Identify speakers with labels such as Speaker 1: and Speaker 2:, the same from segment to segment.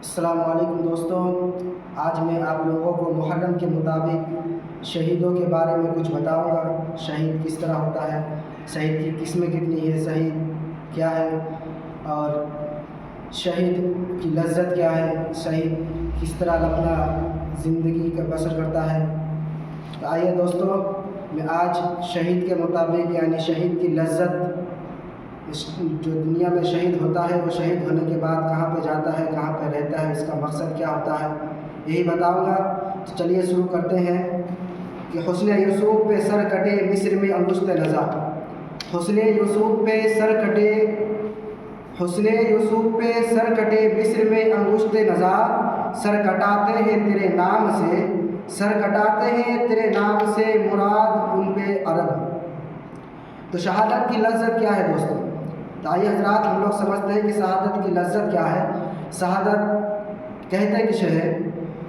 Speaker 1: السلام علیکم دوستوں، آج میں آپ لوگوں کو محرم کے مطابق شہیدوں کے بارے میں کچھ بتاؤں گا۔ شہید کس طرح ہوتا ہے، شہید کی قسمیں کتنی ہے، شہید کیا ہے اور شہید کی لذت کیا ہے، شہید کس طرح اپنا زندگی کا بسر کرتا ہے۔ تو آئیے دوستوں، میں آج شہید کے مطابق یعنی شہید کی لذت، جو دنیا میں شہید ہوتا ہے وہ شہید ہونے کے بعد کہاں پہ جاتا ہے، کہاں پہ رہتا ہے، اس کا مقصد کیا ہوتا ہے، یہی بتاؤں گا۔ تو چلیے شروع کرتے ہیں کہ حسن یوسف پہ سر کٹے مصر میں انگشت نظر، حسن یوسف پہ سر کٹے، حسن یوسف پہ سر کٹے مصر میں انگشت نظر، سر کٹاتے ہیں تیرے نام سے، سر کٹاتے ہیں تیرے نام سے، مراد ان پہ عرب۔ تو شہادت کی لذت کیا ہے دوستوں؟ تو آئیے حضرات، ہم لوگ سمجھتے ہیں کہ شہادت کی لذت کیا ہے۔ شہادت کہتے کسے ہے؟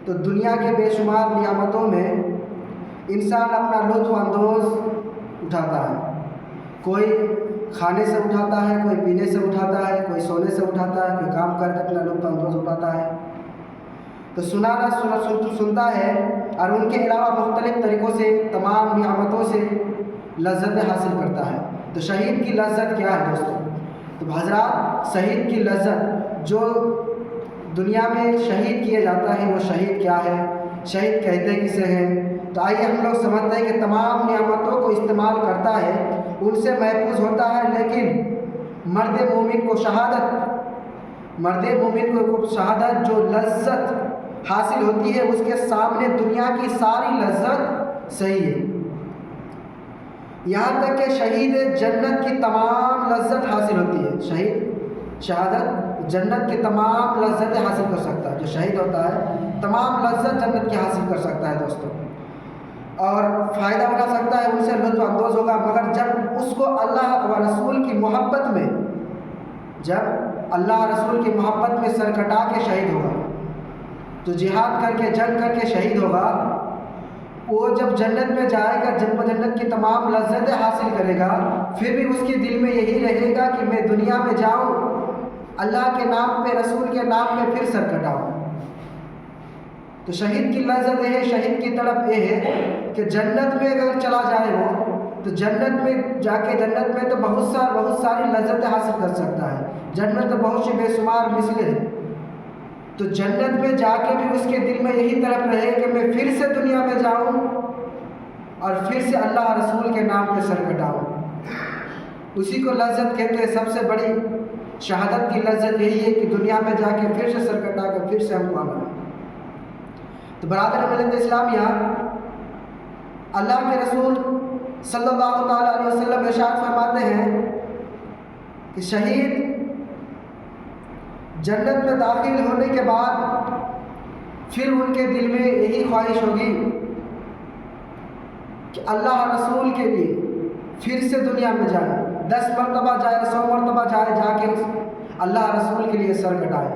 Speaker 1: تو دنیا کے بے شمار نعمتوں میں انسان اپنا لطف اندوز اٹھاتا ہے، کوئی کھانے سے اٹھاتا ہے، کوئی پینے سے اٹھاتا ہے، کوئی سونے سے اٹھاتا ہے، کوئی کام کر کے اپنا لطف اندوز اٹھاتا ہے۔ تو سنتا ہے اور ان کے علاوہ مختلف طریقوں سے تمام نعمتوں سے لذت حاصل کرتا ہے۔ تو شہید کی لذت کیا ہے دوستوں؟ تو حضرات، شہید کی لذت، جو دنیا میں شہید کیا جاتا ہے وہ شہید کیا ہے، شہید کہتے کسے ہیں؟ تو آئیے ہم لوگ سمجھتے ہیں کہ تمام نعمتوں کو استعمال کرتا ہے، ان سے محفوظ ہوتا ہے، لیکن مرد مومن کو شہادت جو لذت حاصل ہوتی ہے اس کے سامنے دنیا کی ساری لذت صحیح ہے۔ یہاں تک کہ شہید جنت کی تمام لذت حاصل ہوتی ہے، شہادت جنت کی تمام لذتیں حاصل کر سکتا ہے۔ جو شہید ہوتا ہے تمام لذت جنت کی حاصل کر سکتا ہے دوستوں، اور فائدہ اٹھا سکتا ہے، ان سے لطف اندوز ہوگا، مگر جب اس کو اللہ و رسول کی محبت میں، جب اللہ رسول کی محبت میں سر کٹا کے شہید ہوگا، تو جہاد کر کے جنگ کر کے شہید ہوگا، وہ جب جنت میں جائے گا، جب جنت کی تمام لذتیں حاصل کرے گا، پھر بھی اس کے دل میں یہی رہے گا کہ میں دنیا میں جاؤں، اللہ کے نام پہ، رسول کے نام پہ پھر سر کٹاؤں۔ تو شہید کی لذت یہ ہے، شہید کی طرف یہ ہے کہ جنت میں اگر چلا جائے وہ، تو جنت میں جا کے، جنت میں تو بہت ساری لذتیں حاصل کر سکتا ہے، جنت تو بہت سی بے شمار مثلیں ہیں، تو جنت میں جا کے بھی اس کے دل میں یہی طرف رہے کہ میں پھر سے دنیا میں جاؤں اور پھر سے اللہ رسول کے نام پہ سر کٹاؤں۔ اسی کو لذت کہتے ہیں، سب سے بڑی شہادت کی لذت یہی ہے کہ دنیا میں جا کے پھر سے سر کٹا کے پھر سے ہم کو آنا ہے۔ تو برادر ملت اسلامیہ، اللہ کے رسول صلی اللہ تعالیٰ علیہ وسلم ارشاد فرماتے ہیں کہ شہید جنت میں داخل ہونے کے بعد پھر ان کے دل میں یہی خواہش ہوگی کہ اللہ رسول کے لیے پھر سے دنیا میں جائے، 10 مرتبہ جائے، 100 مرتبہ جائے، جا کے اللہ رسول کے لیے سر کٹائے۔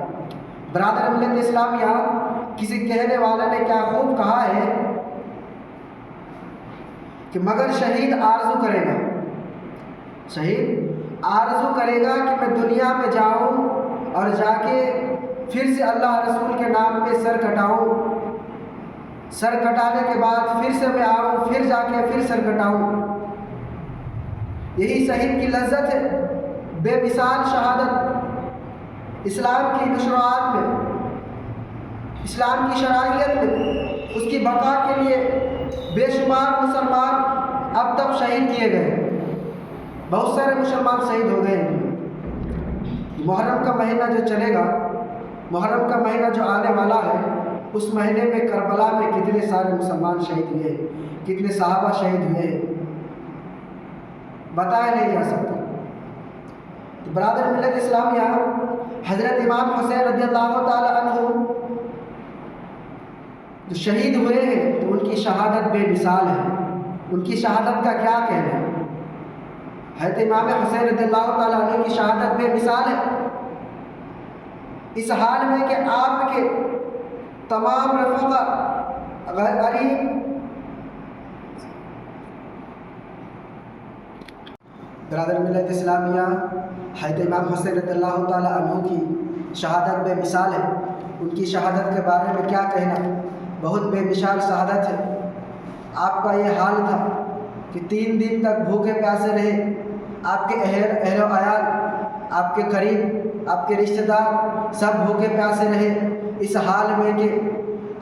Speaker 1: برادر ملت اسلامیہ، کسی کہنے والے نے کیا خوب کہا ہے کہ مگر شہید آرزو کرے گا، شہید آرزو کرے گا کہ میں دنیا میں جاؤں اور جا کے پھر سے اللہ رسول کے نام پہ سر کٹاؤں، سر کٹانے کے بعد پھر سے میں آؤں، پھر جا کے پھر سر کٹاؤں۔ یہی شہید کی لذت ہے، بے مثال شہادت اسلام کی مشروعات میں، اسلام کی شرائعیت میں، اس کی بقا کے لیے بے شمار مسلمان اب تک شہید کیے گئے، بہت سارے مسلمان شہید ہو گئے ہیں۔ محرم کا مہینہ جو چلے گا، محرم کا مہینہ جو آنے والا ہے، اس مہینے میں کربلا میں کتنے سارے مسلمان شہید ہوئے، کتنے صحابہ شہید ہوئے، بتایا نہیں جا سکتا۔ تو برادر ملت اسلامیہ، حضرت امام حسین رضی اللہ تعالی عنہ جو شہید ہوئے ہیں، تو ان کی شہادت بے مثال ہے۔ ان کی شہادت کا کیا کہنا ہے؟ حضرت امام حسین رضی اللہ تعالیٰ عنہ کی شہادت بے مثال ہے، اس حال میں کہ آپ کے تمام رفقا غریب، برادر ملت اسلامیہ، حضرت امام حسین رضی اللہ تعالیٰ عنہ کی شہادت بے مثال ہے۔ ان کی شہادت کے بارے میں کیا کہنا، بہت بے مثال شہادت ہے۔ آپ کا یہ حال تھا کہ 3 دن تک بھوکے پیاسے رہے، آپ کے اہل و عیال، آپ کے قریب، آپ کے رشتہ دار سب بھوکے پیاسے رہے، اس حال میں کہ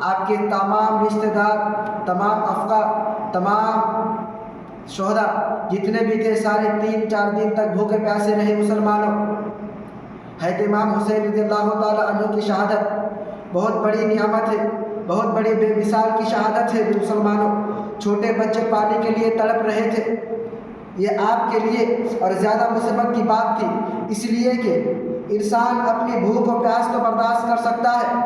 Speaker 1: آپ کے تمام رشتہ دار، تمام افقا، تمام شہداء جتنے بھی تھے سارے 3-4 دن تک بھوکے پیاسے رہے مسلمانوں۔ حضرت امام حسین رضی اللہ تعالیٰ عنہ کی شہادت بہت بڑی نعمت ہے، بہت بڑی بے مثال کی شہادت ہے مسلمانوں۔ چھوٹے بچے پانی کے لیے تڑپ رہے تھے، یہ آپ کے لیے اور زیادہ مصیبت کی بات تھی، اس لیے کہ انسان اپنی بھوک و پیاس تو برداشت کر سکتا ہے،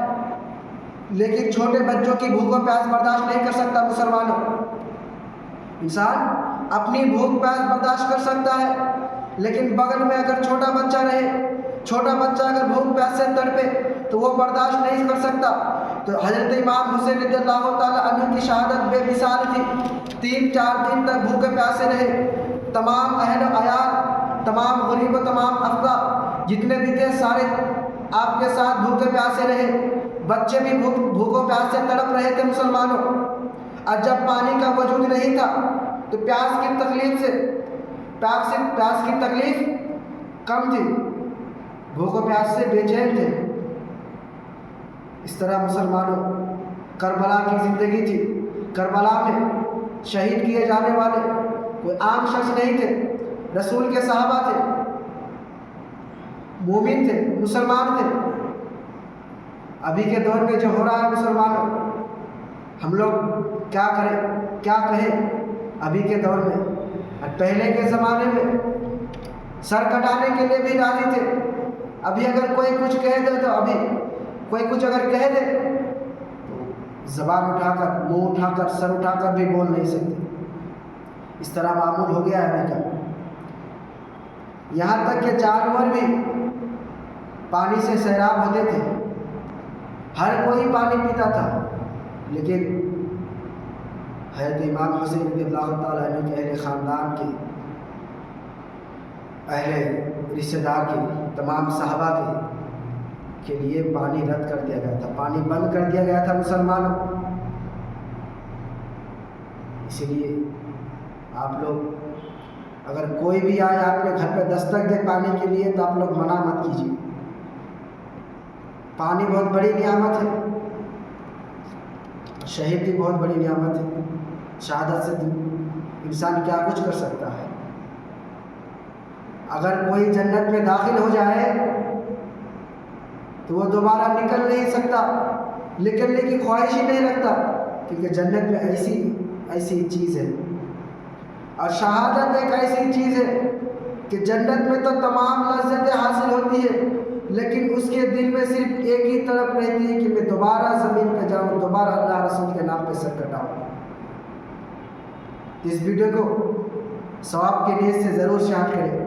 Speaker 1: لیکن چھوٹے بچوں کی بھوک و پیاس برداشت نہیں کر سکتا مسلمانوں۔ انسان اپنی بھوک پیاس برداشت کر سکتا ہے، لیکن بغل میں اگر چھوٹا بچہ رہے، چھوٹا بچہ اگر بھوک پیاس سے تڑپے تو وہ برداشت نہیں کر سکتا۔ تو حضرت امام حسین رضی اللہ تعالیٰ عنہ کی شہادت بے مثال تھی، 3-4 دن تک بھوکے پیاسے رہے، تمام اہل و عیال، تمام غریب و تمام افقا جتنے بھی تھے سارے آپ کے ساتھ بھوکے پیاسے رہے، بچے بھی بھوکوں پیاس سے تڑپ رہے تھے مسلمانوں۔ اور جب پانی کا وجود نہیں تھا تو پیاس کی تکلیف سے پیاس کی تکلیف کم تھی، بھوک و پیاس سے بے چین تھے۔ اس طرح مسلمانوں کربلا کی زندگی تھی، کربلا میں شہید کیے جانے والے کوئی عام شخص نہیں تھے، رسول کے صحابہ تھے، مومن تھے، مسلمان تھے۔ ابھی کے دور میں جو ہو رہا ہے مسلمانوں، ہم لوگ کیا کریں، کیا کہیں ابھی کے دور میں؟ اور پہلے کے زمانے میں سر کٹانے کے لیے بھی راضی تھے، ابھی اگر کوئی کچھ کہہ دے تو ابھی کوئی کچھ اگر کہہ دے تو زبان اٹھا کر، منہ اٹھا کر، سر اٹھا کر بھی بول نہیں سکتے، اس طرح معمول ہو گیا ہے ابھی کا۔ یہاں تک کہ جانور بھی پانی سے سیراب ہوتے تھے، ہر کوئی پانی پیتا تھا، لیکن حضرت امام حسین رضی اللہ تعالیٰ عنہ کے اہل خاندان کے، اہل رشتہ دار کے، تمام صحابہ کے لیے پانی رد کر دیا گیا تھا، پانی بند کر دیا گیا تھا مسلمانوں۔ اسی لیے آپ لوگ اگر کوئی بھی آئے آپ کے گھر پہ دستک دے پانی کے لیے تو آپ لوگ منع مت کیجیے، پانی بہت بڑی نعمت ہے، شہید بھی بہت بڑی نعمت ہے، شہادت سے انسان کیا کچھ کر سکتا ہے۔ اگر کوئی جنت میں داخل ہو جائے تو وہ دوبارہ نکل نہیں سکتا، نکلنے کی خواہش ہی نہیں رکھتا، کیونکہ جنت میں ایسی چیز ہے۔ اور شہادت ایک ایسی چیز ہے کہ جنت میں تو تمام لذتیں حاصل ہوتی ہے، لیکن اس کے دل میں صرف ایک ہی طلب رہتی ہے کہ میں دوبارہ زمین پہ جاؤں، دوبارہ اللہ رسول کے نام پہ سر کٹاؤں۔ اس ویڈیو کو ثواب کے نیت سے ضرور شیئر کریں۔